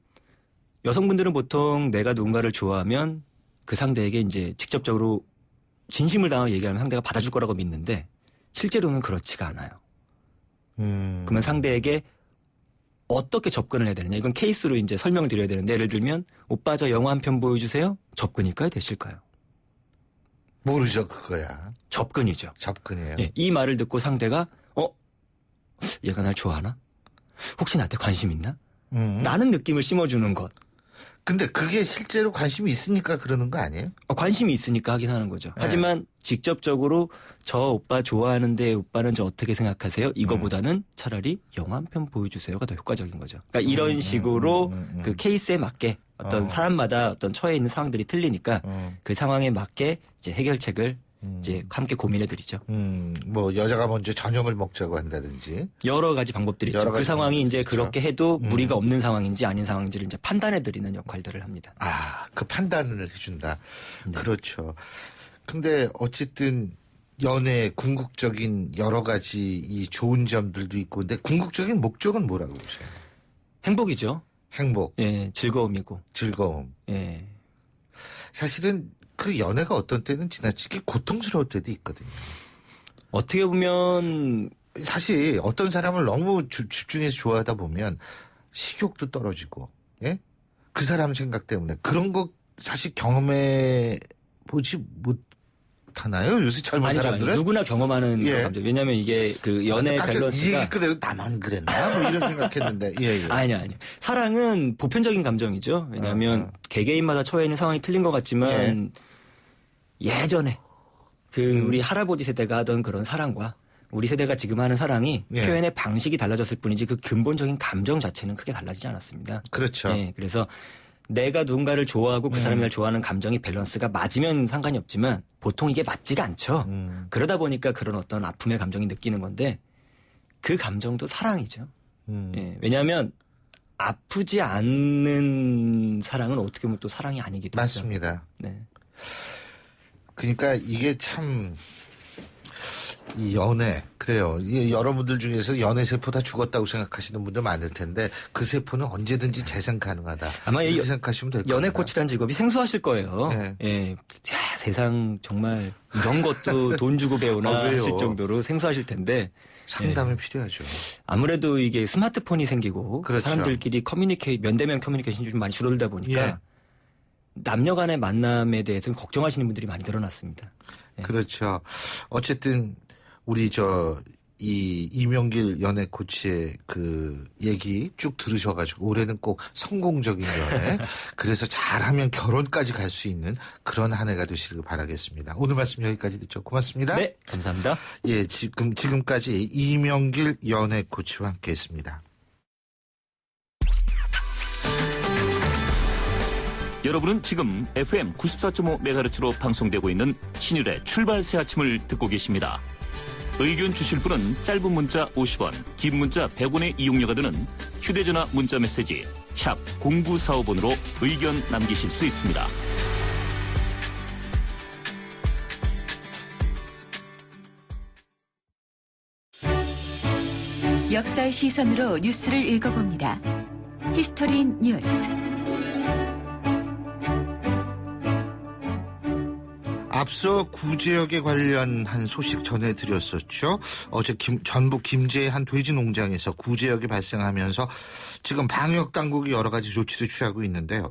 여성분들은 보통 내가 누군가를 좋아하면 그 상대에게 이제 직접적으로 진심을 담아 얘기하면 상대가 받아줄 거라고 믿는데 실제로는 그렇지가 않아요. 그러면 상대에게 어떻게 접근을 해야 되느냐. 이건 케이스로 이제 설명을 드려야 되는데 예를 들면 오빠 저 영화 한 편 보여주세요. 접근일까요? 대실까요? 모르죠 그거야. 접근이죠. 접근이에요. 예, 이 말을 듣고 상대가 얘가 날 좋아하나? 혹시 나한테 관심 있나? 라는 느낌을 심어주는 것. 근데 그게 실제로 관심이 있으니까 그러는 거 아니에요? 관심이 있으니까 하긴 하는 거죠. 네. 하지만 직접적으로 저 오빠 좋아하는데 오빠는 저 어떻게 생각하세요? 이거보다는 차라리 영화 한 편 보여주세요가 더 효과적인 거죠. 그러니까 이런 식으로 그 케이스에 맞게 어떤 사람마다 어떤 처해 있는 상황들이 틀리니까 그 상황에 맞게 이제 해결책을 이제 함께 고민해드리죠. 뭐 여자가 먼저 저녁을 먹자고 한다든지 여러 가지 방법들이 있죠. 그 상황이 이제 그렇게 해도 무리가 없는 상황인지 아닌 상황인지를 이제 판단해드리는 역할들을 합니다. 그 판단을 해준다. 네. 그렇죠. 근데 어쨌든 연애 궁극적인 여러 가지 이 좋은 점들도 있고, 근데 궁극적인 목적은 뭐라고 보세요? 행복이죠. 행복. 예, 즐거움이고. 즐거움. 예. 사실은 그 연애가 어떤 때는 지나치게 고통스러울 때도 있거든요. 어떻게 보면 사실 어떤 사람을 너무 집중해서 좋아하다 보면 식욕도 떨어지고, 예? 그 사람 생각 때문에 그런 거 사실 경험해 보지 못하나요? 요새 젊은 아니죠, 사람들은 누구나 경험하는 그런 감정. 왜냐하면 이게 그 연애 밸런스가 이 얘기 끝내고 나만 그랬나? 뭐 이런 생각했는데. 예. 아니요. 사랑은 보편적인 감정이죠. 왜냐하면 개개인마다 처해 있는 상황이 틀린 것 같지만 예전에 우리 할아버지 세대가 하던 그런 사랑과 우리 세대가 지금 하는 사랑이 표현의 방식이 달라졌을 뿐이지 그 근본적인 감정 자체는 크게 달라지지 않았습니다. 그렇죠. 예, 그래서 내가 누군가를 좋아하고 그 사람이 날 좋아하는 감정이 밸런스가 맞으면 상관이 없지만 보통 이게 맞지가 않죠. 그러다 보니까 그런 어떤 아픔의 감정이 느끼는 건데 그 감정도 사랑이죠. 예, 왜냐하면 아프지 않는 사랑은 어떻게 보면 또 사랑이 아니기도 하죠. 맞습니다. 네. 그러니까 이게 참 이 연애 그래요. 여러분들 중에서 연애 세포 다 죽었다고 생각하시는 분들 많을 텐데 그 세포는 언제든지 재생 가능하다. 아마 이렇게 생각하시면 될 겁니다. 연애 코치라는 직업이 생소하실 거예요. 네. 예, 야, 세상 정말 이런 것도 돈 주고 배우나 하실 정도로 생소하실 텐데 상담이 필요하죠. 아무래도 이게 스마트폰이 생기고 그렇죠. 사람들끼리 면대면 커뮤니케이션이 좀 많이 줄어들다 보니까 남녀 간의 만남에 대해서는 걱정하시는 분들이 많이 늘어났습니다. 그렇죠. 어쨌든 우리 이 이명길 연애 코치의 그 얘기 쭉 들으셔가지고 올해는 꼭 성공적인 연애 그래서 잘하면 결혼까지 갈 수 있는 그런 한 해가 되시길 바라겠습니다. 오늘 말씀 여기까지 듣죠. 고맙습니다. 네, 감사합니다. 예, 지금까지 이명길 연애 코치와 함께했습니다. 여러분은 지금 FM 94.5MHz로 방송되고 있는 신율의 출발 새 아침을 듣고 계십니다. 의견 주실 분은 짧은 문자 50원, 긴 문자 100원의 이용료가 드는 휴대전화 문자 메시지 샵 0945번으로 의견 남기실 수 있습니다. 역사의 시선으로 뉴스를 읽어봅니다. 히스토리 뉴스. 앞서 구제역에 관련한 소식 전해드렸었죠. 어제 전북 김제의 한 돼지 농장에서 구제역이 발생하면서 지금 방역당국이 여러 가지 조치를 취하고 있는데요.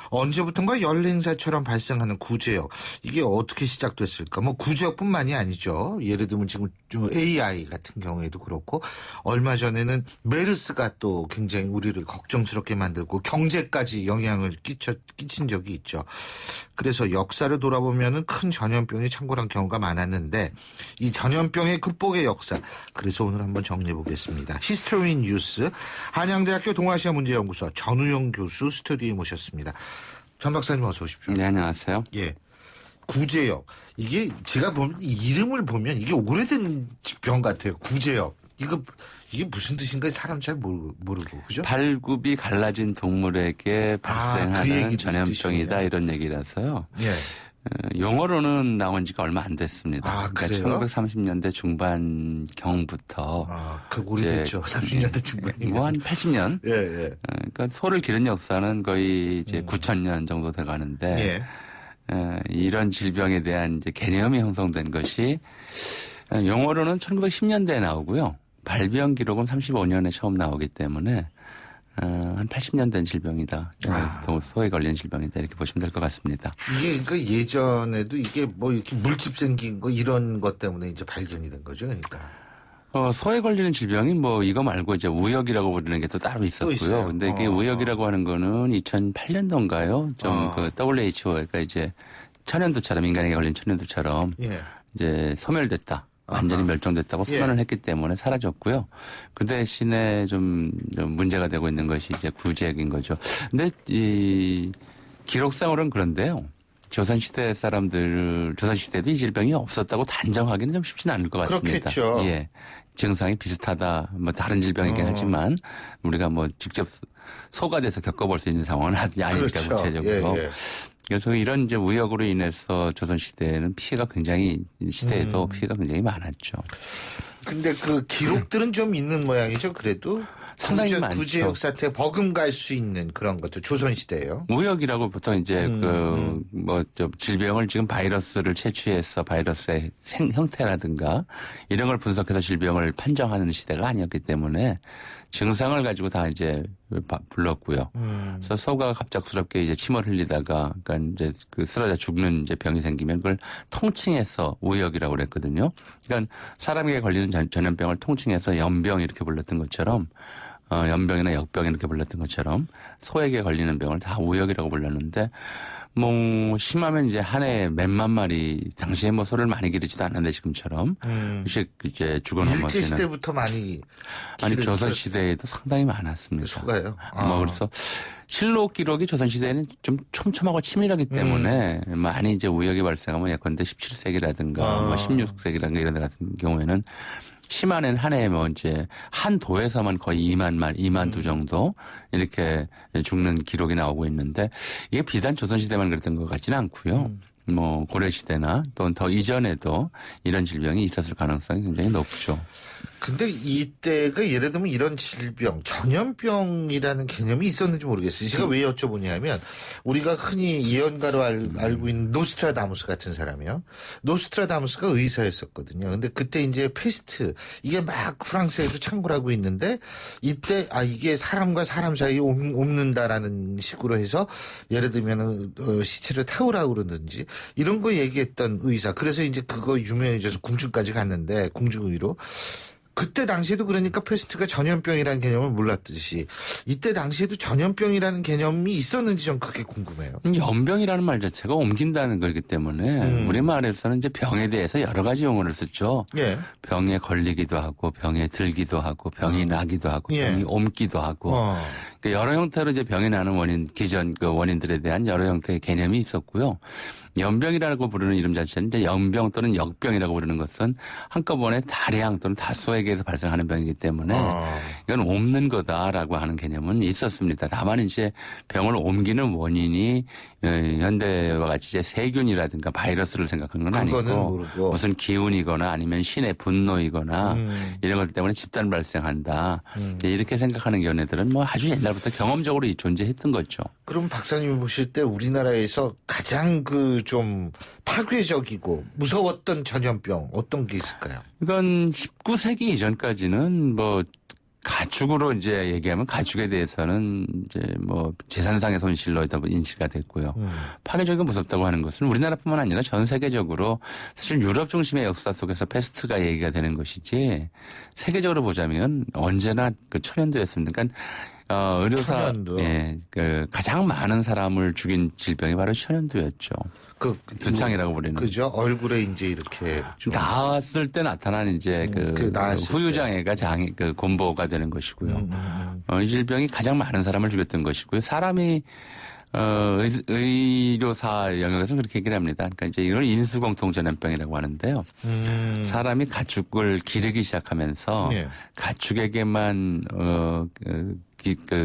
언제부턴가 연행사처럼 발생하는 구제역. 이게 어떻게 시작됐을까? 뭐 구제역뿐만이 아니죠. 예를 들면 지금 AI 같은 경우에도 그렇고 얼마 전에는 메르스가 또 굉장히 우리를 걱정스럽게 만들고 경제까지 영향을 끼친 적이 있죠. 그래서 역사를 돌아보면은 큰 전염병이 창궐한 경우가 많았는데 이 전염병의 극복의 역사. 그래서 오늘 한번 정리해 보겠습니다. 히스토리 뉴스 한양대학교 동아시아 문제연구소 전우영 교수 스튜디오에 모셨습니다. 전 박사님 어서 오십시오. 네, 안녕하세요. 예. 구제역. 이게 제가 보면 이름을 보면 이게 오래된 병 같아요. 구제역. 이게 무슨 뜻인가 사람 잘 모르고 그죠? 발굽이 갈라진 동물에게 발생하는 그 전염병이다 이런 얘기라서요. 예. 용어로는 나온 지가 얼마 안 됐습니다. 그래요? 1930년대 중반경부터. 그 오래됐죠. 30년대 중반이면. 뭐 한 80년. 예, 예. 그러니까 소를 기른 역사는 거의 이제 9,000년 정도 돼 가는데. 이런 질병에 대한 이제 개념이 형성된 것이 용어로는 1910년대에 나오고요. 발병 기록은 35년에 처음 나오기 때문에 한 80년 된 질병이다. 소에 걸린 질병이다. 이렇게 보시면 될 것 같습니다. 이게 그러니까 예전에도 이게 뭐 이렇게 물집 생긴 거 이런 것 때문에 이제 발견이 된 거죠. 그러니까. 소에 걸리는 질병이 뭐 이거 말고 이제 우역이라고 부르는 게 또 따로 있었고요. 근데 이게 우역이라고 하는 거는 2008년도인가요? 그 WHO가 이제 천연두처럼 인간에게 걸린 천연두처럼 이제 소멸됐다. 완전히 멸종됐다고 선언을 했기 때문에 사라졌고요. 그 대신에 좀 문제가 되고 있는 것이 이제 구제역인 거죠. 근데 이 기록상으로는 그런데요. 조선시대 조선시대도 이 질병이 없었다고 단정하기는 좀 쉽지는 않을 것 같습니다. 그렇겠죠. 예. 증상이 비슷하다. 뭐 다른 질병이긴 하지만 우리가 뭐 직접 소가 돼서 겪어볼 수 있는 상황은 아니니까 그렇죠. 구체적으로. 예. 그래서 이런 이제 우역으로 인해서 조선시대에는 피해가 굉장히 시대에도 피해가 굉장히 많았죠. 근데 그 기록들은 좀 있는 모양이죠. 그래도 상당히 많죠. 구제역 사태 버금갈 수 있는 그런 것도 조선시대예요. 우역이라고 보통 이제 질병을 지금 바이러스를 채취해서 바이러스의 형태라든가 이런 걸 분석해서 질병을 판정하는 시대가 아니었기 때문에 증상을 가지고 다 이제 불렀고요. 그래서 소가 갑작스럽게 이제 침을 흘리다가 그러니까 이제 그 쓰러져 죽는 이제 병이 생기면 그걸 통칭해서 우역이라고 그랬거든요. 그러니까 사람에게 걸리는 전염병을 통칭해서 연병 이렇게 불렀던 것처럼 연병이나 역병 이렇게 불렀던 것처럼 소에게 걸리는 병을 다 우역이라고 불렀는데 뭐 심하면 이제 한 해에 몇만 마리 당시에 뭐 소를 많이 기르지도 않는데 지금처럼 이제 죽어넘어지는 일제 시대부터 많이 아니 조선 시대에도 상당히 많았습니다. 소가요. 뭐 그래서 실록 기록이 조선 시대에는 좀 촘촘하고 치밀하기 때문에 많이 이제 우역이 발생하면 예컨대 17세기라든가 뭐 16세기라든가 이런 데 같은 경우에는 심한 한 해에 뭐 이제 한 도에서만 거의 2만 두 정도 이렇게 죽는 기록이 나오고 있는데 이게 비단 조선시대만 그랬던 것 같지는 않고요. 뭐 고려시대나 또는 더 이전에도 이런 질병이 있었을 가능성이 굉장히 높죠. 근데 이때가 예를 들면 이런 질병, 전염병이라는 개념이 있었는지 모르겠어요. 제가 왜 여쭤보냐면 우리가 흔히 예언가로 알고 있는 노스트라다무스 같은 사람이요. 노스트라다무스가 의사였었거든요. 근데 그때 이제 페스트 이게 막 프랑스에도 창궐하고 있는데 이때 이게 사람과 사람 사이에 옮는다라는 식으로 해서 예를 들면 시체를 태우라고 그러든지 이런 거 얘기했던 의사. 그래서 이제 그거 유명해져서 궁중까지 갔는데 궁중의로. 그때 당시에도 그러니까 페스트가 전염병이라는 개념을 몰랐듯이 이때 당시에도 전염병이라는 개념이 있었는지 좀 그게 궁금해요. 연병이라는 말 자체가 옮긴다는 거기 때문에 우리말에서는 이제 병에 대해서 여러 가지 용어를 쓰죠. 예. 병에 걸리기도 하고 병에 들기도 하고 병이 나기도 하고 병이 옮기도 하고 그러니까 여러 형태로 이제 병이 나는 원인 기존 그 원인들에 대한 여러 형태의 개념이 있었고요. 연병이라고 부르는 이름 자체는 이제 연병 또는 역병이라고 부르는 것은 한꺼번에 다량 또는 다수에게서 발생하는 병이기 때문에 이건 옮는 거다라고 하는 개념은 있었습니다. 다만 이제 병을 옮기는 원인이 현대와 같이 이제 세균이라든가 바이러스를 생각하는 건 아니고 무슨 기운이거나 아니면 신의 분노이거나 이런 것 때문에 집단 발생한다. 이렇게 생각하는 견해들은 뭐 아주 옛날부터 경험적으로 존재했던 거죠. 그럼 박사님이 보실 때 우리나라에서 가장 좀 파괴적이고 무서웠던 전염병 어떤 게 있을까요? 이건 19세기 이전까지는 뭐 가축으로 이제 얘기하면 가축에 대해서는 이제 뭐 재산상의 손실로 인식가 됐고요. 파괴적이고 무섭다고 하는 것은 우리나라뿐만 아니라 전 세계적으로 사실 유럽 중심의 역사 속에서 패스트가 얘기가 되는 것이지 세계적으로 보자면 언제나 그 천연두였습니다. 그러니까 의료사 천연두. 예, 그 가장 많은 사람을 죽인 질병이 바로 천연두였죠. 두창이라고 부르는. 그죠. 얼굴에 이제 이렇게 나왔을 때 나타나는 이제 그 후유장애가 그 곰보가 되는 것이고요. 이 질병이 가장 많은 사람을 죽였던 것이고요. 사람이 의료사 영역에서는 그렇게 얘기를 합니다. 그러니까 이제 이걸 인수공통 전염병이라고 하는데요. 사람이 가축을 기르기 시작하면서 가축에게만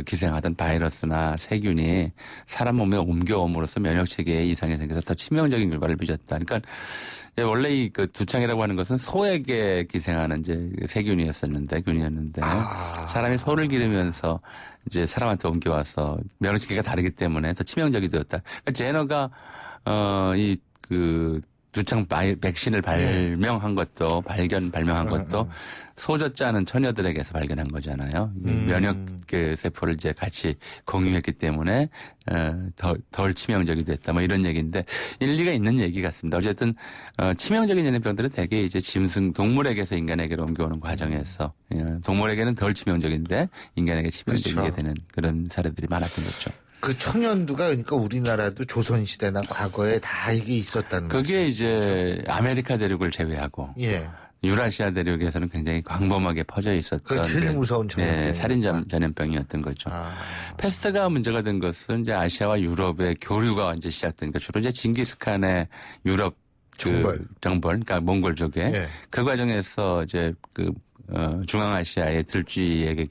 기생하던 바이러스나 세균이 사람 몸에 옮겨옴으로써 면역 체계에 이상이 생겨서 더 치명적인 결과를 빚었다. 그러니까 원래 이 그 두창이라고 하는 것은 소에게 기생하는 이제 균이었는데 사람이 소를 기르면서 이제 사람한테 옮겨와서 면역 체계가 다르기 때문에 더 치명적이 되었다. 그러니까 제너가 두창 백신을 발명한 것도 발명한 것도 소젖자는 처녀들에게서 발견한 거잖아요. 면역 세포를 이제 같이 공유했기 때문에 덜 치명적이 됐다. 뭐 이런 얘기인데 일리가 있는 얘기 같습니다. 어쨌든 치명적인 전염병들은 대개 이제 짐승 동물에게서 인간에게로 옮겨오는 과정에서 동물에게는 덜 치명적인데 인간에게 치명적이게 그렇죠. 되는 그런 사례들이 많았던 거죠. 그 천연두가 그러니까 우리나라도 조선시대나 과거에 다 이게 있었다는 거죠. 그게 이제 아메리카 대륙을 제외하고 유라시아 대륙에서는 굉장히 광범하게 퍼져 있었던 그 제일 무서운 전염병. 살인 전염병이었던 거죠. 패스트가 문제가 된 것은 이제 아시아와 유럽의 교류가 이제 시작된 거 주로 이제 징기스칸의 유럽 정벌, 그러니까 몽골족에 그 과정에서 이제 중앙아시아의 들쥐에게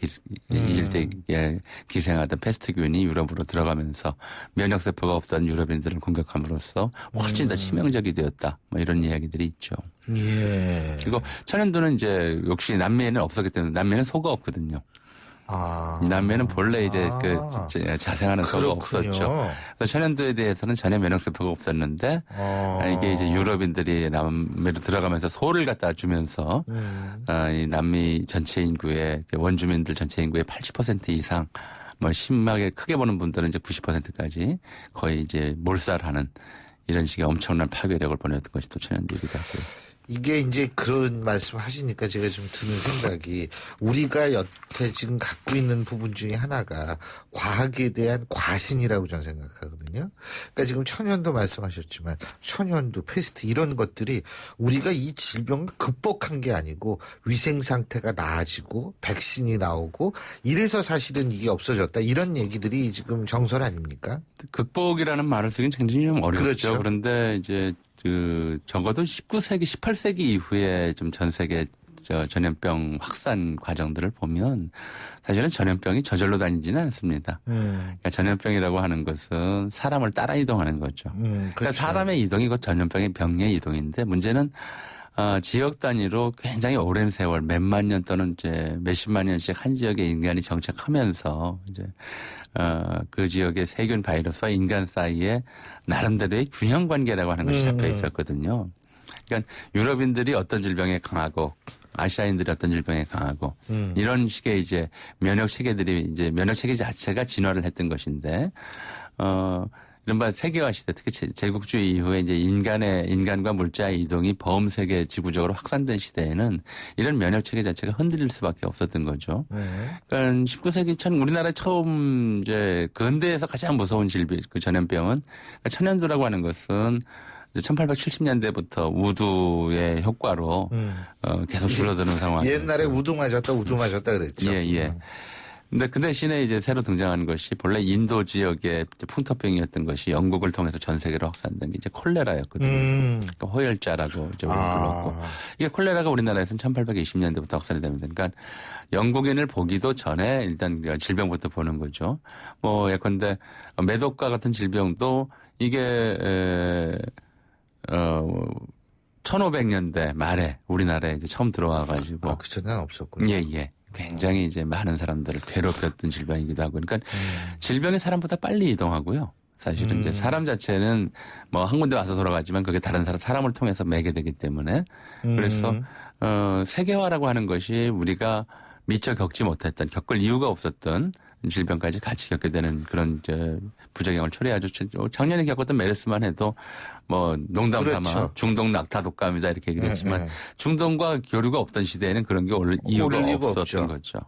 기생하던 패스트균이 유럽으로 들어가면서 면역세포가 없던 유럽인들을 공격함으로써 훨씬 더 치명적이 되었다. 뭐 이런 이야기들이 있죠. 그리고 천연두는 이제 역시 남미에는 없었기 때문에 남미에는 소가 없거든요. 남미에는 본래 이제 자생하는 소가 없었죠. 그래서 천연두에 대해서는 전혀 면역세포가 없었는데 이게 이제 유럽인들이 남미로 들어가면서 소를 갖다 주면서 이 남미 전체 인구의 원주민들 전체 인구의 80% 이상 뭐 심하게 크게 보는 분들은 이제 90%까지 거의 이제 몰살하는 이런 식의 엄청난 파괴력을 보냈던 것이 또 천연두이기도 하고요. 이게 이제 그런 말씀 하시니까 제가 좀 드는 생각이 우리가 여태 지금 갖고 있는 부분 중에 하나가 과학에 대한 과신이라고 저는 생각하거든요. 그러니까 지금 천연두 말씀하셨지만 천연두, 패스트 이런 것들이 우리가 이 질병을 극복한 게 아니고 위생 상태가 나아지고 백신이 나오고 이래서 사실은 이게 없어졌다. 이런 얘기들이 지금 정설 아닙니까? 극복이라는 말을 쓰긴 굉장히 좀 어렵죠. 그렇죠. 그런데 이제 적어도 19세기, 18세기 이후에 좀 전 세계 전염병 확산 과정들을 보면 사실은 전염병이 저절로 다니지는 않습니다. 그러니까 전염병이라고 하는 것은 사람을 따라 이동하는 거죠. 그러니까 사람의 이동이 곧 전염병의 병의 이동인데 문제는 지역 단위로 굉장히 오랜 세월 몇만 년 또는 이제 몇십만 년씩 한 지역에 인간이 정착하면서 이제 그 지역의 세균 바이러스와 인간 사이에 나름대로의 균형 관계라고 하는 것이 잡혀 있었거든요. 그러니까 유럽인들이 어떤 질병에 강하고 아시아인들이 어떤 질병에 강하고 이런 식의 이제 면역 체계 자체가 진화를 했던 것인데 이른바 세계화 시대, 특히 제국주의 이후에 이제 인간과 물자의 이동이 범세계 지구적으로 확산된 시대에는 이런 면역 체계 자체가 흔들릴 수밖에 없었던 거죠. 그러니까 19세기 우리나라 처음 이제 근대에서 가장 무서운 전염병은 그러니까 천연두라고 하는 것은 1870년대부터 우두의 효과로 계속 줄어드는 상황. 옛날에 우두 맞았다 그랬죠. 예. 근데 그 대신에 이제 새로 등장한 것이 본래 인도 지역의 풍토병이었던 것이 영국을 통해서 전 세계로 확산된 게 이제 콜레라였거든요. 그러니까 호열자라고 이제 불렀고 이게 콜레라가 우리나라에서는 1820년대부터 확산이 됩니다. 그러니까 영국인을 보기도 전에 일단 질병부터 보는 거죠. 뭐 예컨대 매독과 같은 질병도 이게 1500년대 말에 우리나라에 이제 처음 들어와가지고. 그 전에는 없었군요. 예. 굉장히 이제 많은 사람들을 괴롭혔던 질병이기도 하고. 그러니까 질병이 사람보다 빨리 이동하고요. 사실은 이제 사람 자체는 뭐 한 군데 와서 돌아가지만 그게 다른 사람을 통해서 매게 되기 때문에. 그래서, 세계화라고 하는 것이 우리가 미처 겪지 못했던, 겪을 이유가 없었던 질병까지 같이 겪게 되는 그런 부작용을 초래하죠. 작년에 겪었던 메르스만 해도 뭐 농담 삼아 그렇죠. 중동 낙타 독감이다 이렇게 얘기를 했지만 중동과 교류가 없던 시대에는 그런 게 올 이유가 없었던 거죠.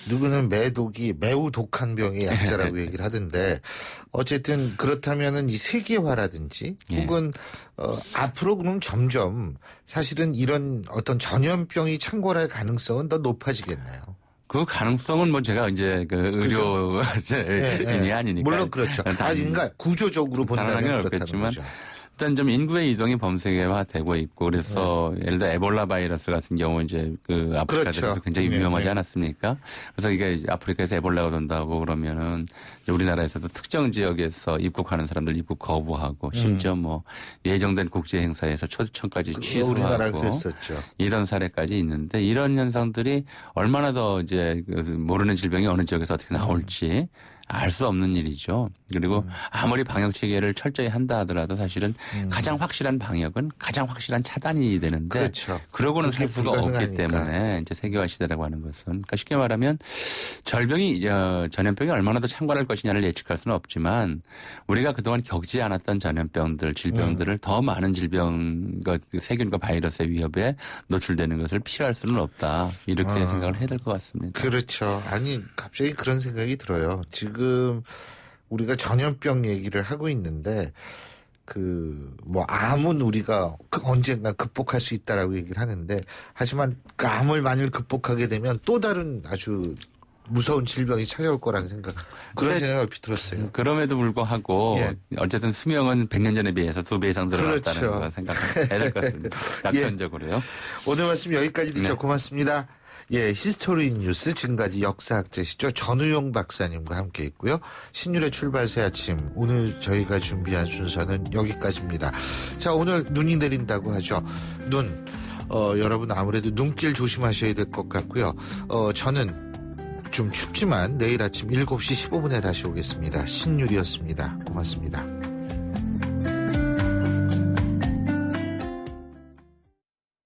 누구는 매독이 매우 독한 병의 약자라고 얘기를 하던데 어쨌든 그렇다면은 이 세계화라든지 혹은 앞으로 그럼 점점 사실은 이런 어떤 전염병이 창궐할 가능성은 더 높아지겠네요. 그 가능성은 뭐 제가 이제 그 의료인이 아니니까. 물론 그렇죠. 그러니까 구조적으로 본다면 그렇겠지만 일단 좀 인구의 이동이 범세계화되고 있고 그래서 예를 들어 에볼라 바이러스 같은 경우 이제 그 아프리카에서 그렇죠. 굉장히 위험하지 않았습니까? 그래서 이게 아프리카에서 에볼라가 돈다고 그러면은 우리나라에서도 특정 지역에서 입국하는 사람들 입국 거부하고 심지어 뭐 예정된 국제 행사에서 초청까지 취소하고 이런 사례까지 있는데 이런 현상들이 얼마나 더 이제 모르는 질병이 어느 지역에서 어떻게 나올지 알 수 없는 일이죠. 그리고 아무리 방역 체계를 철저히 한다 하더라도 사실은 가장 확실한 방역은 가장 확실한 차단이 되는데 그렇죠. 그러고는 살 수가 없기 때문에 이제 세계화 시대라고 하는 것은 그러니까 쉽게 말하면 전염병이 얼마나 더 창궐할 것이냐를 예측할 수는 없지만 우리가 그동안 겪지 않았던 전염병들, 질병들을 더 많은 질병과 세균과 바이러스의 위협에 노출되는 것을 피할 수는 없다. 이렇게 생각을 해야 될 것 같습니다. 그렇죠. 아니 갑자기 그런 생각이 들어요. 지금 우리가 전염병 얘기를 하고 있는데 뭐 암은 우리가 언젠가 극복할 수 있다라고 얘기를 하는데 하지만 그 암을 만일 극복하게 되면 또 다른 아주 무서운 질병이 찾아올 거라는 그런 생각이 얼핏 들었어요. 그럼에도 불구하고 어쨌든 수명은 100년 전에 비해서 2배 이상 늘어났다는 그렇죠. 걸 생각해야 될 것 같습니다. 낙천적으로요. 오늘 말씀 여기까지 듣죠. 고맙습니다. 히스토리 뉴스 지금까지 역사학자시죠. 전우용 박사님과 함께 있고요. 신율의 출발 새 아침 오늘 저희가 준비한 순서는 여기까지입니다. 자, 오늘 눈이 내린다고 하죠. 눈 여러분 아무래도 눈길 조심하셔야 될 것 같고요. 저는 좀 춥지만 내일 아침 7시 15분에 다시 오겠습니다. 신율이었습니다. 고맙습니다.